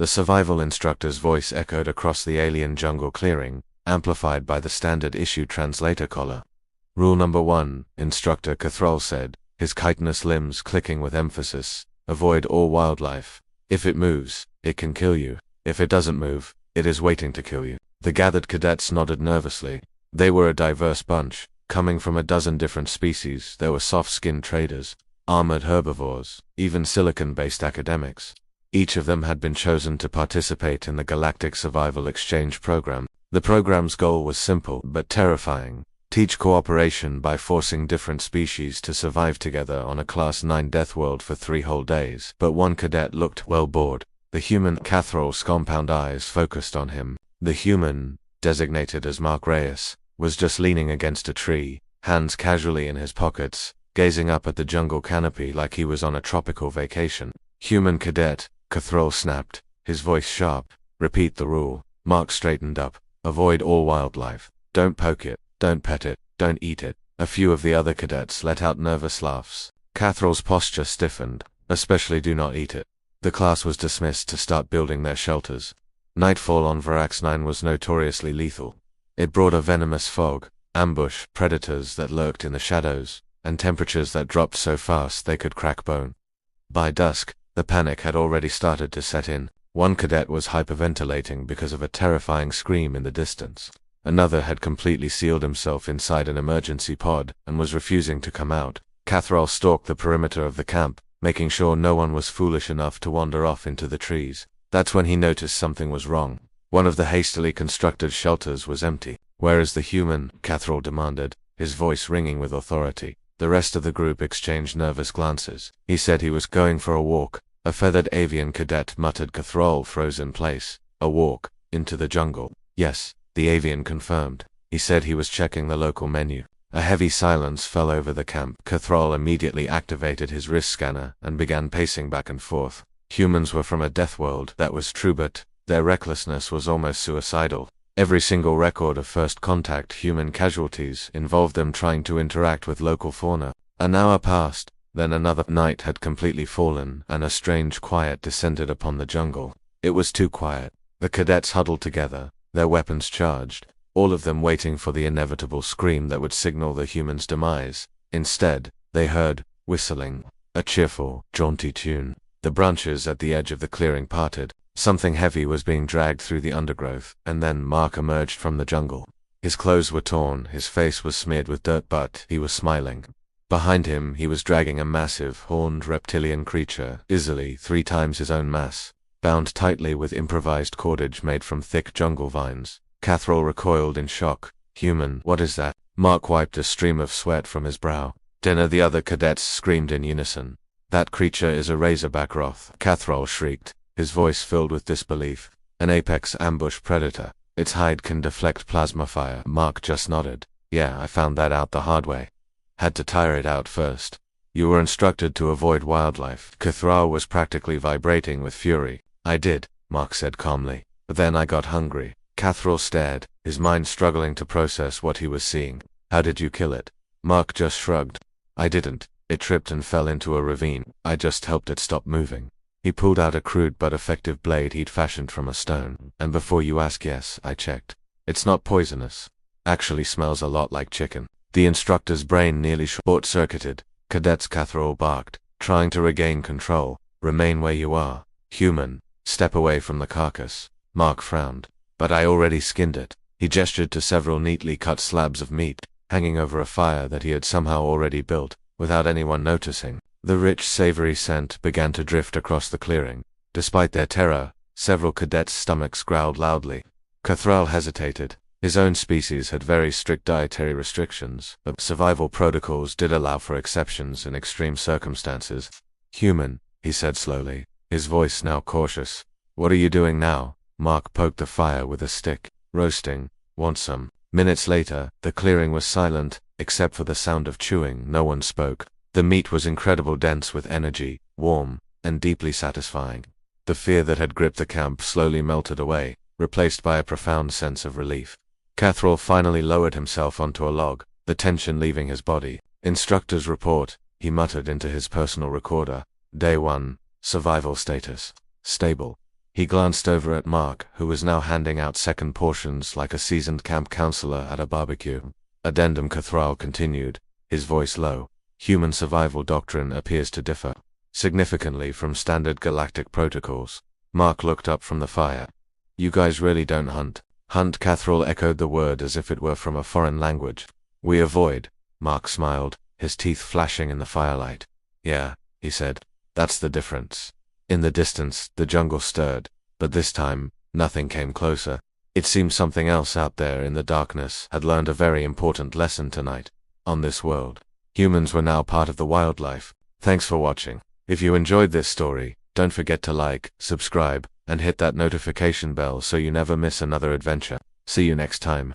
The survival instructor's voice echoed across the alien jungle clearing, amplified by the standard issue translator collar. Rule number 1, Instructor Cathrall said, his chitinous limbs clicking with emphasis. Avoid all wildlife. If it moves, it can kill you. If it doesn't move, it is waiting to kill you. The gathered cadets nodded nervously. They were a diverse bunch, coming from a dozen different species. There were soft-skinned traders, armored herbivores, even silicon-based academics. Each of them had been chosen to participate in the Galactic Survival Exchange Program. The program's goal was simple but terrifying. Teach cooperation by forcing different species to survive together on a Class 9 Deathworld for 3 whole days. But one cadet looked well bored. The human, Cathrall's compound eyes focused on him. The human, designated as Mark Reyes, was just leaning against a tree, hands casually in his pockets, gazing up at the jungle canopy like he was on a tropical vacation. Human cadet, Cathrall snapped, his voice sharp. Repeat the rule. Mark straightened up. Avoid all wildlife. Don't poke it. Don't pet it, don't eat it. A few of the other cadets let out nervous laughs. Cathrall's posture stiffened, especially do not eat it. The class was dismissed to start building their shelters. Nightfall on Varax 9 was notoriously lethal. It brought a venomous fog, ambush, predators that lurked in the shadows, and temperatures that dropped so fast they could crack bone. By dusk, the panic had already started to set in. One cadet was hyperventilating because of a terrifying scream in the distance. Another had completely sealed himself inside an emergency pod and was refusing to come out. Cathrall stalked the perimeter of the camp, making sure no one was foolish enough to wander off into the trees. That's when he noticed something was wrong. One of the hastily constructed shelters was empty. "Where is the human?" Cathrall demanded, his voice ringing with authority. The rest of the group exchanged nervous glances. He said he was going for a walk. A feathered avian cadet muttered. Cathrall froze in place. A walk? Into the jungle? Yes. The avian confirmed. He said he was checking the local menu. A heavy silence fell over the camp. Cathrall immediately activated his wrist scanner and began pacing back and forth. Humans were from a Deathworld, that was true, but their recklessness was almost suicidal. Every single record of first contact human casualties involved them trying to interact with local fauna. An hour passed, then another night had completely fallen, and a strange quiet descended upon the jungle. It was too quiet. The cadets huddled together, their weapons charged, all of them waiting for the inevitable scream that would signal the human's demise. Instead, they heard whistling, a cheerful, jaunty tune. The branches at the edge of the clearing parted. Something heavy was being dragged through the undergrowth, and then Mark emerged from the jungle. His clothes were torn, his face was smeared with dirt, but he was smiling. Behind him, he was dragging a massive, horned reptilian creature, easily 3 times his own mass, bound tightly with improvised cordage made from thick jungle vines. Cathrall recoiled in shock. "Human, what is that?" Mark wiped a stream of sweat from his brow. "Dinner," the other cadets screamed in unison. "That creature is a razorback roth," Cathrall shrieked, his voice filled with disbelief. "An apex ambush predator. Its hide can deflect plasma fire." Mark just nodded. "Yeah, I found that out the hard way. Had to tire it out first." "You were instructed to avoid wildlife." Cathrall was practically vibrating with fury. "I did," Mark said calmly. "But then I got hungry." Cathrall stared, his mind struggling to process what he was seeing. "How did you kill it?" Mark just shrugged. "I didn't. It tripped and fell into a ravine. I just helped it stop moving." He pulled out a crude but effective blade he'd fashioned from a stone. "And before you ask, yes, I checked. It's not poisonous. Actually smells a lot like chicken." The instructor's brain nearly short-circuited. "Cadets," Cathrall barked, trying to regain control. "Remain where you are. Human, step away from the carcass." Mark frowned. "But I already skinned it." He gestured to several neatly cut slabs of meat, hanging over a fire that he had somehow already built, without anyone noticing. The rich, savory scent began to drift across the clearing. Despite their terror, several cadets' stomachs growled loudly. Cathrall hesitated. His own species had very strict dietary restrictions, but survival protocols did allow for exceptions in extreme circumstances. "Human," he said slowly, his voice now cautious. "What are you doing now?" Mark poked the fire with a stick. "Roasting. Want some?" Minutes later, the clearing was silent, except for the sound of chewing. No one spoke. The meat was incredibly dense with energy, warm, and deeply satisfying. The fear that had gripped the camp slowly melted away, replaced by a profound sense of relief. Cathrall finally lowered himself onto a log, the tension leaving his body. "Instructor's report," he muttered into his personal recorder. "Day 1, survival status. Stable. He glanced over at Mark, who was now handing out second portions like a seasoned camp counselor at a barbecue. Addendum Cathral continued, his voice low. Human survival doctrine appears to differ significantly from standard galactic protocols. Mark looked up from the fire. You guys really don't hunt? Hunt, Cathral echoed the word as if it were from a foreign language. We avoid, Mark smiled, his teeth flashing in the firelight. Yeah, he said. That's the difference. In the distance, the jungle stirred, but this time, nothing came closer. It seemed something else out there in the darkness had learned a very important lesson tonight. On this world, humans were now part of the wildlife. Thanks for watching. If you enjoyed this story, don't forget to like, subscribe, and hit that notification bell so you never miss another adventure. See you next time.